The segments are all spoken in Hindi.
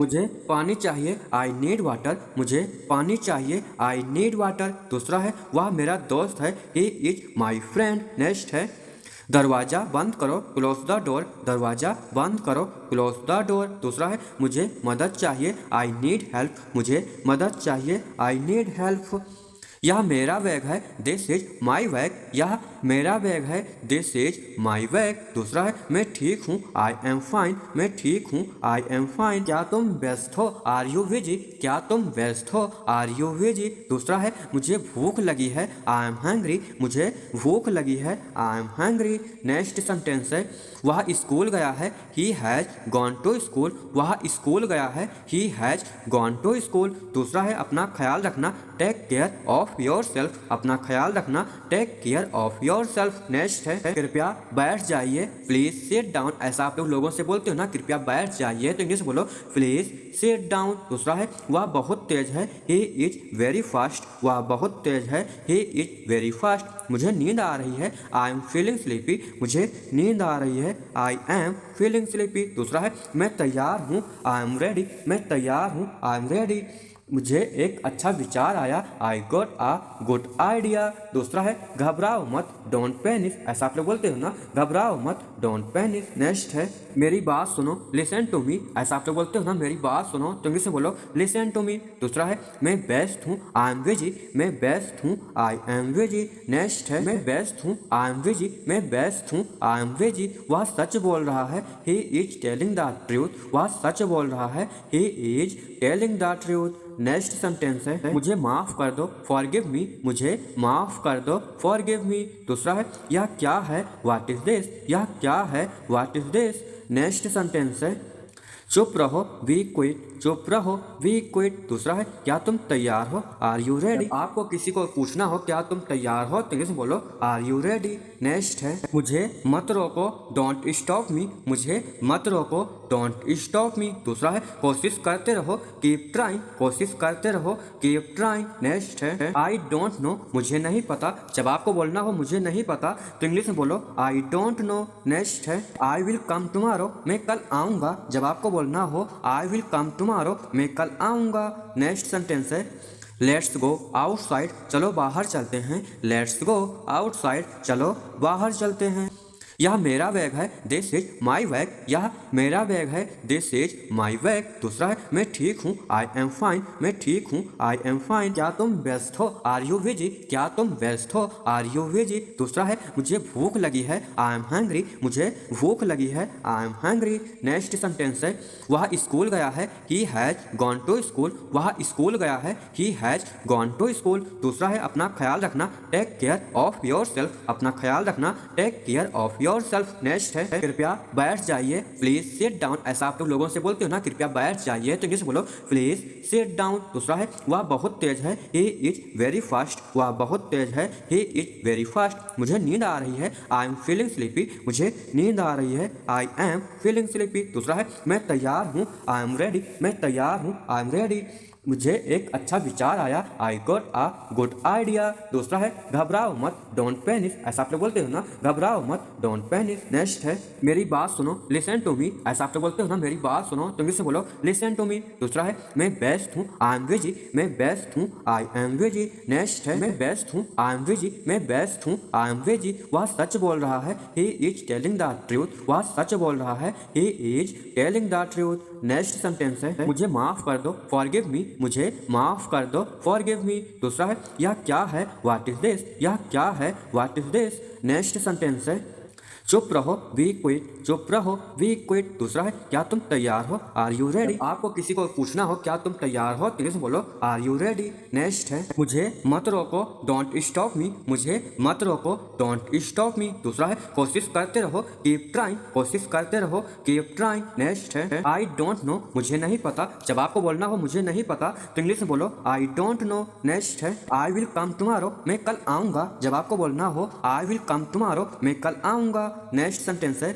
मुझे पानी चाहिए, आई नीड वाटर। मुझे पानी चाहिए, आई नीड वाटर। दूसरा है वह मेरा दोस्त है, he is my friend. Next है दरवाज़ा बंद करो, क्लोज द डोर। दरवाज़ा बंद करो, क्लोज द डोर। दूसरा है मुझे मदद चाहिए, आई नीड हेल्प। मुझे मदद चाहिए, आई नीड हेल्प। यह मेरा बैग है, दिस इज माई बैग। यह मेरा बैग है, दिस इज माई बैग। दूसरा है मैं ठीक हूँ, आई एम फाइन। मैं ठीक हूँ, आई एम फाइन। क्या तुम व्यस्त हो, आर यू बिजी। क्या तुम व्यस्त हो, आर यू बिजी। दूसरा है मुझे भूख लगी है, आई एम हैंग्री। मुझे भूख लगी है, I am hungry. Next sentence है वह स्कूल गया है, he has gone to school. वह स्कूल गया है, he has gone to school. दूसरा है अपना ख्याल रखना, take care of yourself. अपना ख्याल रखना, take care of yourself. Next है कृपया बैठ जाइए, प्लीज सिट डाउन। ऐसा आप लोग लोगों से बोलते हो ना, कृपया बैठ जाइए, तो इंग्लिश बोलो प्लीज सिट डाउन। दूसरा है वह बहुत तेज है, ही इज वेरी फास्ट। वह बहुत तेज है, ही इज वेरी फास्ट। मुझे नींद आ रही है, आई एम फीलिंग स्लीपी। मुझे नींद आ रही है, आई एम फीलिंग स्लीपी। दूसरा है मैं तैयार हूँ, आई एम रेडी। मैं तैयार हूँ, आई एम रेडी। मुझे एक अच्छा विचार आया, I got a good idea. दूसरा है घबराओ मत, डोंट पैनिक। ऐसा आप लोग बोलते हो ना, घबराओ मत, डोंट पैनिक। नेक्स्ट है मेरी बात सुनो, लिसन टू मी। ऐसा आप लोग बोलते हो ना, मेरी बात सुनो, तो इंग्लिश में बोलो लिसन टू मी। दूसरा है मैं बेस्ट हूँ, आई एम बिजी। मैं बेस्ट हूँ, आई एम बिजी। नेक्स्ट है मैं बेस्ट हूँ, आई एम बिजी। मैं बेस्ट हूँ, आई एम बिजी। वह सच बोल रहा है, he is telling the truth. वह सच बोल रहा है, he is telling the truth. Next sentence है मुझे माफ कर दो, फॉरगिव मी। मुझे माफ कर दो, फॉरगिव मी। दूसरा है यह क्या है, व्हाट इज दिस। यह क्या है, what is this. Next sentence है चुप रहो, वी क्विट। चुप रहो, वी क्विट। दूसरा है क्या तुम तैयार हो, आर यू रेडी। आपको किसी को पूछना हो क्या तुम तैयार हो, तो इंग्लिश में बोलो आर यू रेडी। नेक्स्ट है मुझे मत रोको, डोंट स्टॉप मी। मुझे मत रोको, डोंट स्टॉप मी। दूसरा है कोशिश करते रहो, कीप ट्राइंग। कोशिश करते रहो, कीप ट्राइंग। नेक्स्ट है आई डोंट नो। मुझे नहीं पता। जब आपको बोलना हो मुझे नहीं पता, तो इंग्लिश में बोलो आई डोंट नो। नेक्स्ट है आई विल कम टुमारो। मैं कल आऊँगा। जब आपको बोलना हो आई विल कम टुमारो, मैं कल आऊँगा। नेक्स्ट सेंटेंस है लेट्स गो आउटसाइड। चलो बाहर चलते हैं। लेट्स गो आउटसाइड, चलो बाहर चलते हैं। यह मेरा बैग है, दिस इज माई बैग। यह मेरा बैग है, दिस इज माई बैग। दूसरा है मैं ठीक हूँ, आई एम फाइन। मैं ठीक हूँ, आई एम फाइन। क्या तुम व्यस्त हो, आर यू बिजी। क्या तुम व्यस्त हो, आर यू बिजी। दूसरा है मुझे भूख लगी है, आई एम हैंग्री। मुझे भूख लगी है, I am hungry. Next sentence है वह स्कूल गया है, he has gone to school. वह स्कूल गया है, he has gone to school. दूसरा है अपना ख्याल रखना, take care of yourself. अपना ख्याल रखना, take care of yourself. Next है कृपया बैठ जाइए, प्लीज सिट डाउन। ऐसा आप लोगों से बोलते हो ना, कृपया बैठ जाइए, तो इंग्लिश बोलो प्लीज सिट डाउन। दूसरा है वह बहुत तेज है, ही इज वेरी फास्ट। वह बहुत तेज है, ही इज वेरी फास्ट। मुझे नींद आ रही है, आई एम फीलिंग स्लीपी। मुझे नींद आ रही है, आई एम फीलिंग स्लीपी। दूसरा है मैं तैयार हूँ, आई एम रेडी। मैं तैयार हूँ, आई एम रेडी। मुझे एक अच्छा विचार आया, I got a good idea. दूसरा है घबराओ मत, डोंट पैनिक। ऐसा आप लोग बोलते हो ना, घबराओ मत, डोंट पैनिक। नेक्स्ट है मेरी बात सुनो, लिसन टू मी। ऐसा आप लोग बोलते हो ना, मेरी बात सुनो, तो इंग्लिश में बोलो लिसन टू मी। दूसरा है मैं बेस्ट हूँ, आई एम बिजी। मैं बेस्ट हूँ, आई एम बिजी। नेक्स्ट है मैं बेस्ट हूँ, आई एम बिजी। मैं बेस्ट हूँ, आई एम बिजी। वह सच बोल रहा है, he is telling the truth. वह सच बोल रहा है, he is telling the truth. Next sentence है मुझे माफ कर दो, फॉरगिव मी। मुझे माफ कर दो, फॉरगिव मी। दूसरा है यह क्या है, व्हाट इज दिस। यह क्या है, what is this. Next sentence है चुप रहो, वी क्विट। चुप रहो, वी क्विट। दूसरा है क्या तुम तैयार हो, आर यू रेडी। आपको किसी को पूछना हो क्या तुम तैयार हो, तो इंग्लिश में बोलो आर यू रेडी। नेक्स्ट है मुझे मत रोको, डोंट स्टॉप मी। मुझे मत रोको, डोंट स्टॉप मी। दूसरा है कोशिश करते रहो, कीप ट्राइंग। कोशिश करते रहो, कीप ट्राइंग। नेक्स्ट है आई डोंट नो। मुझे नहीं पता। जब आपको बोलना हो मुझे नहीं पता, तो इंग्लिश में बोलो आई डोंट नो। नेक्स्ट है आई विल कम टुमारो। मैं कल आऊँगा। जब आपको बोलना हो आई विल कम टुमारो, मैं कल आऊँगा। नेक्स्ट सेंटेंस है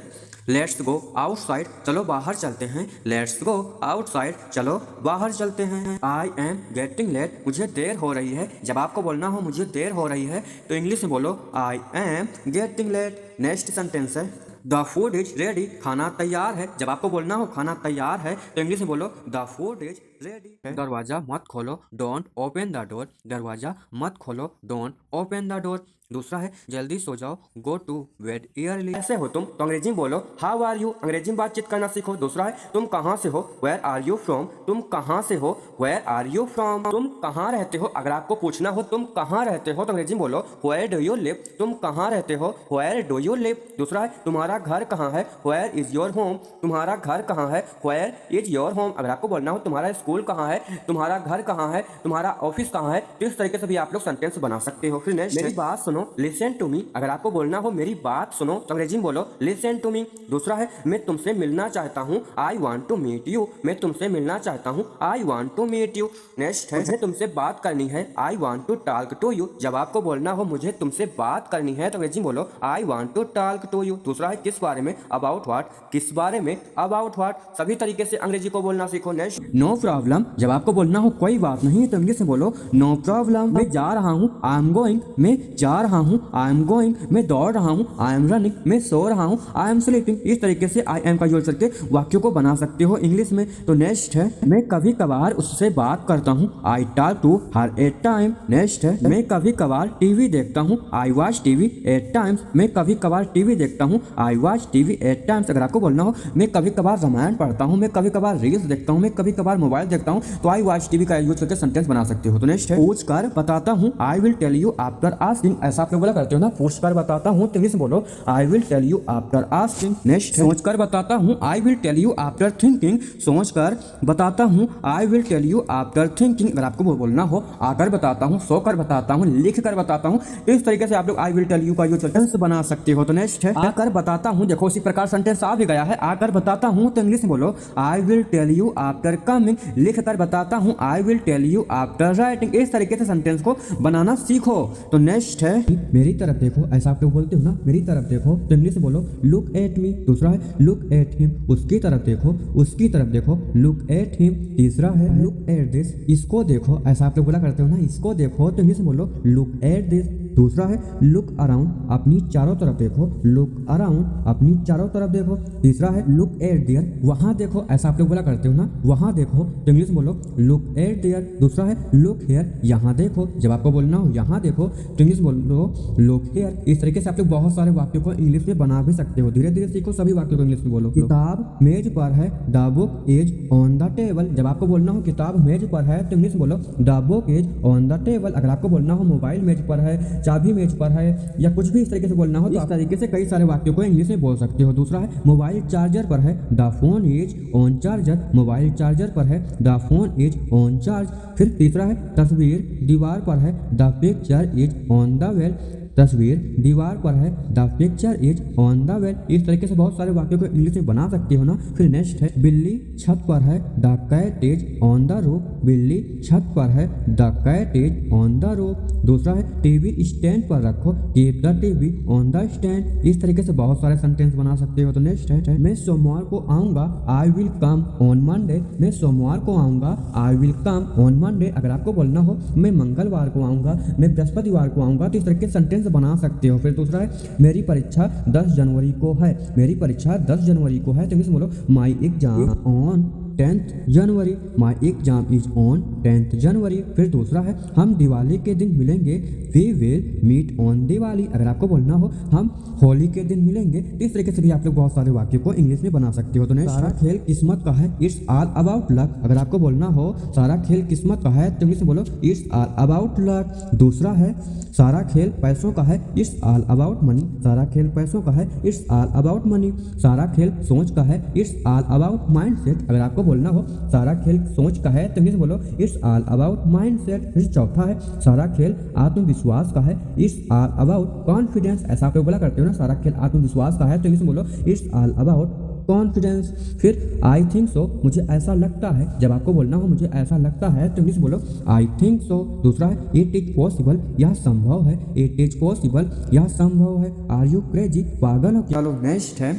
लेट्स गो आउटसाइड। चलो बाहर चलते हैं। लेट्स गो आउटसाइड, चलो बाहर चलते हैं। I am getting late. मुझे देर हो रही है। जब आपको बोलना हो मुझे देर हो रही है, तो इंग्लिश में बोलो I am getting late. Next sentence है द फूड इज रेडी, खाना तैयार है। जब आपको बोलना हो खाना तैयार है तो इंग्लिश में बोलो द फूड इज रेडी। दरवाजा मत खोलो, डोंट ओपन द डोर। दरवाजा मत खोलो, डोंट ओपन द डोर। दूसरा है जल्दी सो जाओ, गो टू बेड अर्ली। कैसे हो तुम तो अंग्रेजी में बोलो हाउ आर यू। अंग्रेजी में बातचीत करना सीखो। दूसरा है तुम कहाँ से हो, वेयर आर यू फ्रॉम। तुम कहाँ से हो, वेयर आर यू फ्रॉम। तुम कहाँ रहते हो, अगर आपको पूछना हो तुम कहाँ रहते हो तो अंग्रेजी में बोलो वेयर डू यू लिव। तुम कहाँ रहते हो, वेयर डू यू लिव। दूसरा है तुम्हारा घर कहाँ है, वेयर इज योर होम। तुम्हारा घर कहाँ है, वेयर इज योर होम। अगर आपको बोलना हो तुम्हारा स्कूल कहाँ है, तुम्हारा घर कहाँ है, तुम्हारा ऑफिस कहाँ है, तो इस तरीके से भी आप लोग सेंटेंस बना सकते हो। फिर नेक्स्ट मेरी बात सुनो, लिसन टू मी। अगर आपको बोलना हो मेरी बात सुनो तो अंग्रेजी में बोलो लिसन टू मी। दूसरा है मैं तुमसे मिलना चाहता हूँ, I want to meet you. मैं तुमसे मिलना चाहता हूँ, I want to meet you. Next है मुझे तुमसे बात करनी है, I want to talk to you. जब आपको बोलना हो मुझे तुमसे बात करनी है तो अंग्रेजी में बोलो I want to talk to you. दूसरा है किस बारे में, अबाउट व्हाट। किस बारे में, अबाउट व्हाट। सभी तरीके से अंग्रेजी को बोलना सीखो। Next no problem. जब आपको बोलना हो कोई बात नहीं तो इंग्लिश में बोलो नो प्रॉब्लम। मैं जा रहा हूँ, आई एम गोइंग। मैं जा रहा हूँ, आई एम गोइंग। मैं दौड़ रहा हूँ, आई एम रनिंग। मैं सो रहा हूँ, आई एम स्लीपिंग। इस तरीके से आई एम का यूज करके वाक्यों को बना सकते हो इंग्लिश में। तो नेक्स्ट है मैं कभी कभार उससे बात करता हूँ, I talk to her at time. Next है मैं कभी कभार टीवी देखता हूँ, I watch TV at times. मैं कभी कभार टीवी देखता हूँ, I watch TV at times. अगर आपको बोलना हो मैं कभी कभार रामायण पढ़ता हूँ, मैं कभी कभार रील्स देखता हूँ, मैं कभी कभार मोबाइल देखता हूँ, तो आई वॉच टीवी का यूज करके सेंटेंस बना सकते हो। तो नेक्स्ट है पूछ कर बताता हूँ, I will tell you after asking. ऐसा आप लोग बोला करते हो ना, पूछ कर बताता हूँ तो इंग्लिश में बोलो I will tell you after asking. Next सोच कर बताता हूँ, I will tell you after thinking. सोच कर बताता हूँ, I will tell you after thinking. अगर आपको बोलना हो आकर बताता हूँ, सो कर बताता हूँ, लिख कर बताता हूँ, तो इस तरीके से आप लोग आई विल टेल यू का यूज करके बना सकते हो। तो नेक्स्ट है आकर बताता हूँ। देखो इसी प्रकार सेंटेंस आ भी गया है, आकर बताता हूँ तो इंग्लिश में बोलो I will tell you after coming. लिख कर बताता हूँ, I will tell you after writing. इस तरीके से सेंटेंस को बनाना सीखो। तो नेक्स्ट है मेरी तरफ देखो। ऐसा आप लोग बोलते हो ना, मेरी तरफ देखो तो इंग्लिश में बोलो लुक एट मी। दूसरा है लुक एट हिम। उसकी तरफ देखो, उसकी तरफ देखो, लुक एट हिम। तीसरा है लुक एट दिस। इसको देखो। ऐसा आप लोग बोला करते हो ना, इसको देखो तो इंग्लिश में बोलो लुक एट दिस। दूसरा है लुक अराउंड। अपनी चारों तरफ देखो, लुक अराउंड। अपनी चारों तरफ देखो। तीसरा है लुक एट देयर। वहां देखो। ऐसा आप लोग बोला करते हो ना, वहां देखो तो इंग्लिश में बोलो लुक एट देयर। दूसरा है लुक हेयर। यहाँ देखो। जब आपको बोलना हो यहाँ देखो तो इंग्लिश बोलो लुक हेयर। इस तरीके से आप लोग बहुत सारे वाक्यों को इंग्लिश में बना भी सकते हो। धीरे धीरे सीखो, सभी वाक्यों को इंग्लिश में बोलो। किताब मेज पर है, the book is on the table. जब आपको बोलना हो किताब मेज पर है तो इंग्लिश में बोलो the book is on the table. अगर आपको बोलना हो मोबाइल मेज पर है, चाबी मेज पर है, या कुछ भी इस तरीके से बोलना हो तो इस तरीके से कई सारे वाक्यों को इंग्लिश में बोल सकते हो। दूसरा है मोबाइल चार्जर पर है, the phone is on charger. Mobile charger पर है, the phone is on charge. फिर तीसरा है तस्वीर दीवार पर है, the picture is on the well. तस्वीर दीवार पर है, the picture is on the well. इस तरीके से बहुत सारे वाक्यों को इंग्लिश में बना सकते हो ना। फिर नेक्स्ट है बिल्ली छत पर है, the cat is on the roof. बिल्ली छत पर है, the cat is on the roof. दूसरा है टीवी स्टैंड पर रखो, keep the TV on the stand. इस तरीके से बहुत सारे सेंटेंस बना सकते हो। तो नेक्स्ट है मैं सोमवार को आऊंगा, I will come on Monday. मैं सोमवार को आऊंगा, I will come on Monday. अगर आपको बोलना हो मैं मंगलवार को आऊंगा, मैं बृहस्पतिवार को आऊंगा, तो इस तरीके से सेंटेंस बना सकते हो। फिर दूसरा है मेरी परीक्षा 10 जनवरी को है। मेरी परीक्षा 10 जनवरी को है तो इंग्लिश में बोलो my exam on 10th January. My exam is on 10th January. फिर दूसरा है हम दिवाली के दिन मिलेंगे, we will meet on Diwali. अगर आपको बोलना हो हम होली के दिन मिलेंगे, तो इस तरीके से भी आप लोग बहुत सारे वाक्यों को इंग्लिश में बना सकते हो। तो नेक्स्ट सारा खेल किस्मत का है, इट्स ऑल अबाउट लक। अगर आपको बोलना हो सारा खेल किस्मत का है तो इंग्लिश में बोलो इट्स ऑल अबाउट लक। दूसरा है सारा खेल पैसों का है, इट्स ऑल अबाउट मनी। सारा खेल पैसों का है, इट्स ऑल अबाउट मनी। सारा खेल सोच का है, इट्स ऑल अबाउट माइंडसेट। अगर आपको बोलना हो सारा खेल सोच का है तो इंग्लिश बोलो इट्स ऑल अबाउट माइंडसेट। फिर चौथा है सारा खेल आत्मविश्वास का है, इट्स ऑल अबाउट कॉन्फिडेंस। ऐसा आप लोग बोला करते हो ना, सारा खेल आत्मविश्वास का है तो इंग्लिश बोलो इट्स ऑल अबाउट कॉन्फिडेंस। फिर आई थिंक सो, मुझे ऐसा लगता है। जब आपको बोलना हो मुझे ऐसा लगता है तो इंग्लिश बोलो आई थिंक सो। दूसरा है इट इज पॉसिबल, यह संभव है। इट इज पॉसिबल, यह संभव है। आर यू क्रेजी, पागल हो क्या। चलो नेक्स्ट है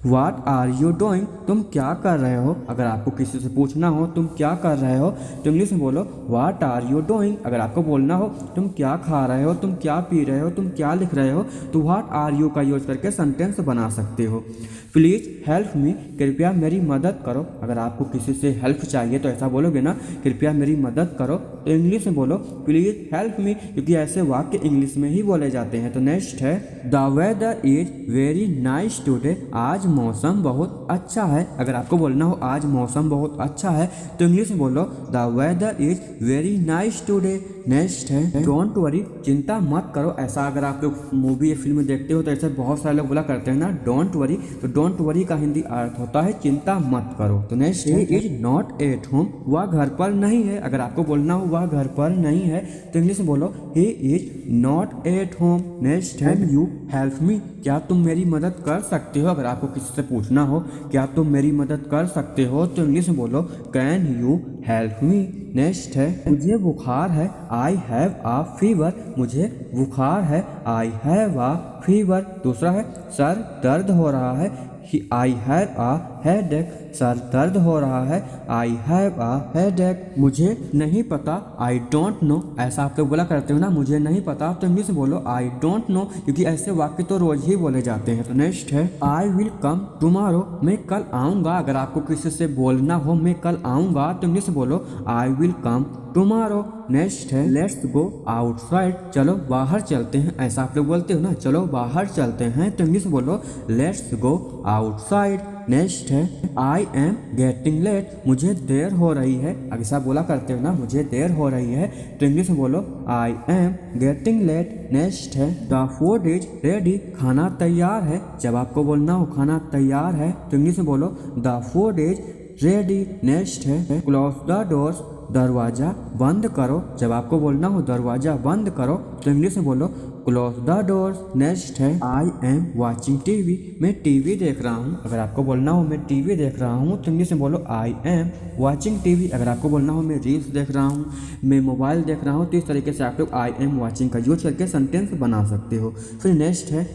What are you doing? तुम क्या कर रहे हो? अगर आपको किसी से पूछना हो तुम क्या कर रहे हो तो इंग्लिश में बोलो What are you doing? अगर आपको बोलना हो तुम क्या खा रहे हो, तुम क्या पी रहे हो, तुम क्या लिख रहे हो तो What are you का यूज करके सेंटेंस बना सकते हो। प्लीज़ हेल्प मी, कृपया मेरी मदद करो। अगर आपको किसी से हेल्प चाहिए तो ऐसा बोलोगे ना, कृपया मेरी मदद करो, तो इंग्लिश में बोलो प्लीज़ हेल्प मी, क्योंकि ऐसे वाक्य इंग्लिश में ही बोले जाते हैं। तो नेक्स्ट है the weather is very nice today, आज मौसम बहुत अच्छा है। अगर आपको बोलना हो आज मौसम बहुत अच्छा है तो इंग्लिश में बोलो the weather is very nice today. Next है डोंट वरी, चिंता मत करो। ऐसा अगर आप लोग मूवी या फिल्म देखते हो तो ऐसे बहुत सारे लोग बोला करते हैं ना डोंट वरी, तो डोंट वरी का हिंदी अर्थ होता है चिंता मत करो। तो नेक्स्ट है इज नॉट एट होम, वह घर पर नहीं है। अगर आपको बोलना हो वह घर पर नहीं है तो इंग्लिश में बोलो he is not at home. Next है यू हेल्प मी, क्या तुम मेरी मदद कर सकते हो। अगर आपको किसी से पूछना हो क्या तुम मेरी मदद कर सकते हो तो इंग्लिश में बोलो can you help me. Next है मुझे बुखार है, आई हैव आ फीवर, मुझे बुखार है, आई हैव आ फीवर। दूसरा है सर दर्द हो रहा है, आई हैव आ हेडेक, सर दर्द हो रहा है, आई हैव आ हेडेक। मुझे नहीं पता, आई डोंट नो। ऐसा आप लोग बोला करते हो ना मुझे नहीं पता, तो इंग्लिश में बोलो आई डोंट नो, क्योंकि ऐसे वाक्य तो रोज ही बोले जाते हैं। तो नेक्स्ट है आई विल कम टुमारो, मैं कल आऊँगा। अगर आपको किसी से बोलना हो मैं कल आऊँगा तो इंग्लिश में बोलो I will come tomorrow. Next है लेट्स गो आउटसाइड, चलो बाहर चलते हैं। ऐसा आप लोग बोलते हो ना चलो बाहर चलते हैं तो इंग्लिश में बोलो लेट्स गो आउटसाइड। नेक्स्ट है आई एम गेटिंग लेट, मुझे देर हो रही है। अगर ऐसा बोला करते हो ना मुझे देर हो रही है तो इंग्लिश में बोलो I am getting late. Next है द फूड इज रेडी, खाना तैयार है। जब आपको बोलना हो खाना तैयार है तो इंग्लिश में बोलो the food is ready. Next है क्लोज द डोर्स, दरवाज़ा बंद करो। जब आपको बोलना हो दरवाज़ा बंद करो तो इंग्लिश में बोलो क्लोज द डोर्स। नेक्स्ट है आई एम वॉचिंग टीवी, मैं टीवी देख रहा हूँ। अगर आपको बोलना हो मैं टीवी देख रहा हूँ तो इंग्लिश में बोलो आई एम वॉचिंग टीवी। अगर आपको बोलना हो मैं रील्स देख रहा हूँ, मैं मोबाइल देख रहा हूँ, तो इस तरीके से आप लोग आई एम वॉचिंग का यूज करके सेंटेंस बना सकते हो। फिर नेक्स्ट है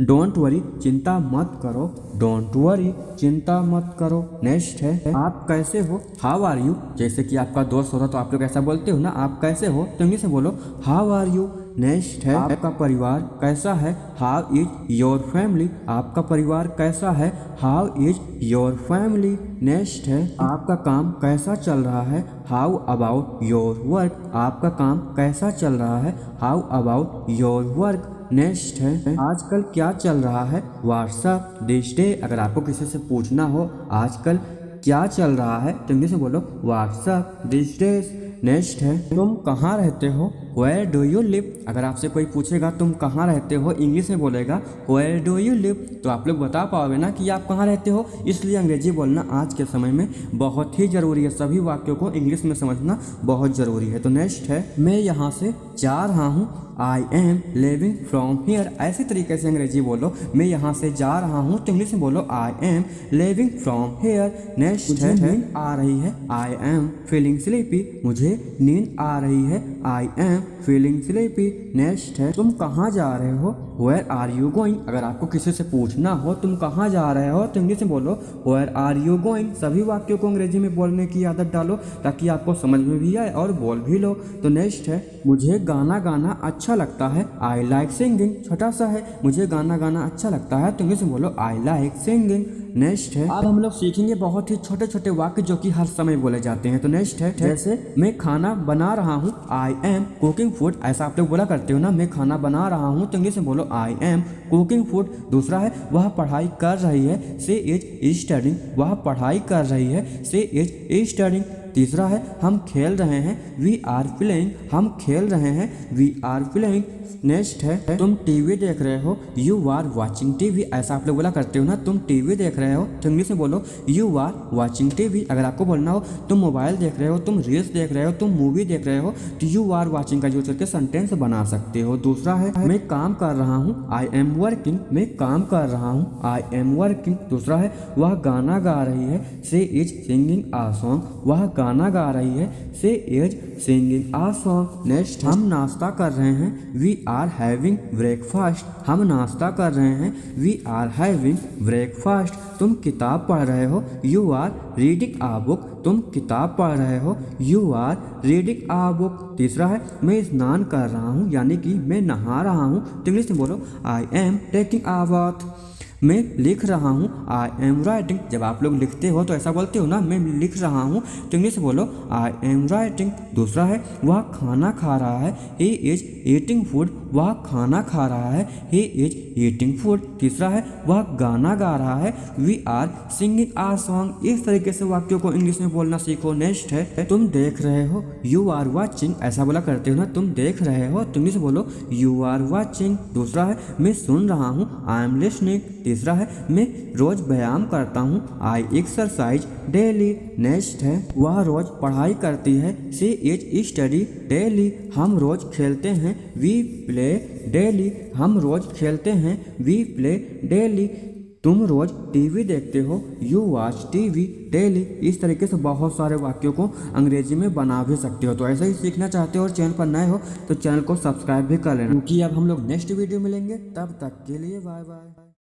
डोंट वरी, चिंता मत करो, डोंट वरी, चिंता मत करो। नेक्स्ट है आप कैसे हो, हाउ आर यू। जैसे कि आपका दोस्त होता तो आप लोग ऐसा बोलते हो ना आप कैसे हो तो इंग्लिश में बोलो हाउ आर यू। नेक्स्ट है आपका परिवार कैसा है, हाउ इज योर फैमिली, आपका परिवार कैसा है, how is your family. Next है आपका काम कैसा चल रहा है, हाउ अबाउट योर वर्क, आपका काम कैसा चल रहा है, how about your work. Next है आजकल क्या चल रहा है, व्हाट्सअप दिस डे। अगर आपको किसी से पूछना हो आजकल क्या चल रहा है तो इंग्लिश में बोलो व्हाट्सअप दिस डेज। नेक्स्ट है तुम कहाँ रहते हो, वेयर डू यू लिव। अगर आपसे कोई पूछेगा तुम कहाँ रहते हो इंग्लिश में बोलेगा वेयर डू यू लिव, तो आप लोग बता पाओगे ना कि आप कहाँ रहते हो। इसलिए अंग्रेजी बोलना आज के समय में बहुत ही ज़रूरी है, सभी वाक्यों को इंग्लिश में समझना बहुत ज़रूरी है। तो नेक्स्ट है मैं यहाँ से जा रहा हूँ, I am living from here. ऐसे तरीके से अंग्रेजी बोलो मैं यहाँ से जा रहा हूँ तो इंग्लिश में बोलो I M living from here. Next है नींद आ रही है, आई एम फीलिंग स्लीपी, मुझे नींद आ रही है, I am feeling sleepy. Next है तुम कहाँ जा रहे हो, वेयर आर यू गोइंग। अगर आपको किसी से पूछना हो तुम कहाँ जा रहे हो तो इंग्लिश में बोलो वेयर आर यू गोइंग। सभी वाक्यों को अंग्रेजी में बोलने की आदत डालो ताकि आपको समझ में भी आए और बोल भी लो। तो नेक्स्ट है मुझे गाना गाना अच्छा लगता है, आई लाइक सिंगिंग। छोटा सा है मुझे गाना गाना अच्छा लगता है तो इंग्लिश में बोलो आई लाइक सिंगिंग। नेक्स्ट है अब हम लोग सीखेंगे बहुत ही छोटे छोटे वाक्य जो कि हर समय बोले जाते हैं। तो नेक्स्ट है जैसे मैं खाना बना रहा हूँ, आई एम कुकिंग फूड। ऐसा आप लोग बोला करते हो ना मैं खाना बना रहा हूँ तो इंग्लिश में बोलो आई एम कुकिंग फूड। दूसरा है वह पढ़ाई कर रही है, से इज स्टडिंग, वह पढ़ाई कर रही है, से इज स्टडिंग। तीसरा है हम खेल रहे हैं, वी आर प्लेइंग, हम खेल रहे हैं, वी आर प्लेइंग। नेक्स्ट है तुम टीवी देख रहे हो, यू आर वॉचिंग टीवी। ऐसा आप लोग बोला करते हो ना तुम टीवी देख रहे हो तो इंग्लिश में बोलो यू आर वॉचिंग टीवी। अगर आपको बोलना हो तुम मोबाइल देख रहे हो, तुम रील्स देख रहे हो, तुम मूवी देख रहे हो तो यू आर वॉचिंग का यूज करके सेंटेंस बना सकते हो। दूसरा है मैं काम कर रहा हूँ, आई एम वर्किंग, मैं काम कर रहा हूँ, आई एम वर्किंग। दूसरा है वह गाना गा रही है, से इज सिंगिंग आ सॉन्ग, वह गाना गा रही है, से is singing a song. Next हम नाश्ता कर रहे हैं, वी आर हैविंग ब्रेकफास्ट, हम नाश्ता कर रहे हैं। वी आर हैविंग ब्रेकफास्ट, तुम किताब पढ़ रहे हो। You are reading a book, तुम किताब पढ़ रहे हो। You are reading a book. तीसरा है मैं स्नान कर रहा हूँ, यानी कि मैं नहा रहा हूँ। तो इंग्लिश में बोलो I am taking a bath. मैं लिख रहा हूँ, आई एम राइटिंग। जब आप लोग लिखते हो तो ऐसा बोलते हो ना, मैं लिख रहा हूँ, तो इंग्लिश में बोलो आई एम राइटिंग। दूसरा है वह खाना खा रहा है, ही इज ईटिंग फूड, वह खाना खा रहा है, ही इज ईटिंग फूड। तीसरा है वह गाना गा रहा है, we are singing a song. इस तरीके से वाक्यों को इंग्लिश में बोलना सीखो। नेक्स्ट है तुम देख रहे हो, यू आर वॉचिंग। ऐसा बोला करते हो ना, तुम देख रहे हो, तो इंग्लिश में बोलो यू आर वॉचिंग। दूसरा है मैं सुन रहा हूँ, आई एम लिसनिंग। तीसरा है मैं रोज व्यायाम करता हूँ, आई एक्सरसाइज डेली। नेक्स्ट है वह रोज पढ़ाई करती है, शी इज स्टडी डेली। हम रोज खेलते हैं, वी प्ले डेली। हम रोज खेलते हैं, वी प्ले डेली। तुम रोज टीवी देखते हो, यू वॉच टीवी डेली। इस तरीके से बहुत सारे वाक्यों को अंग्रेजी में बना भी सकते हो। तो ऐसा ही सीखना चाहते हो और चैनल पर नए हो तो चैनल को सब्सक्राइब भी कर लेना, क्योंकि अब हम लोग नेक्स्ट वीडियो मिलेंगे। तब तक के लिए बाय बाय।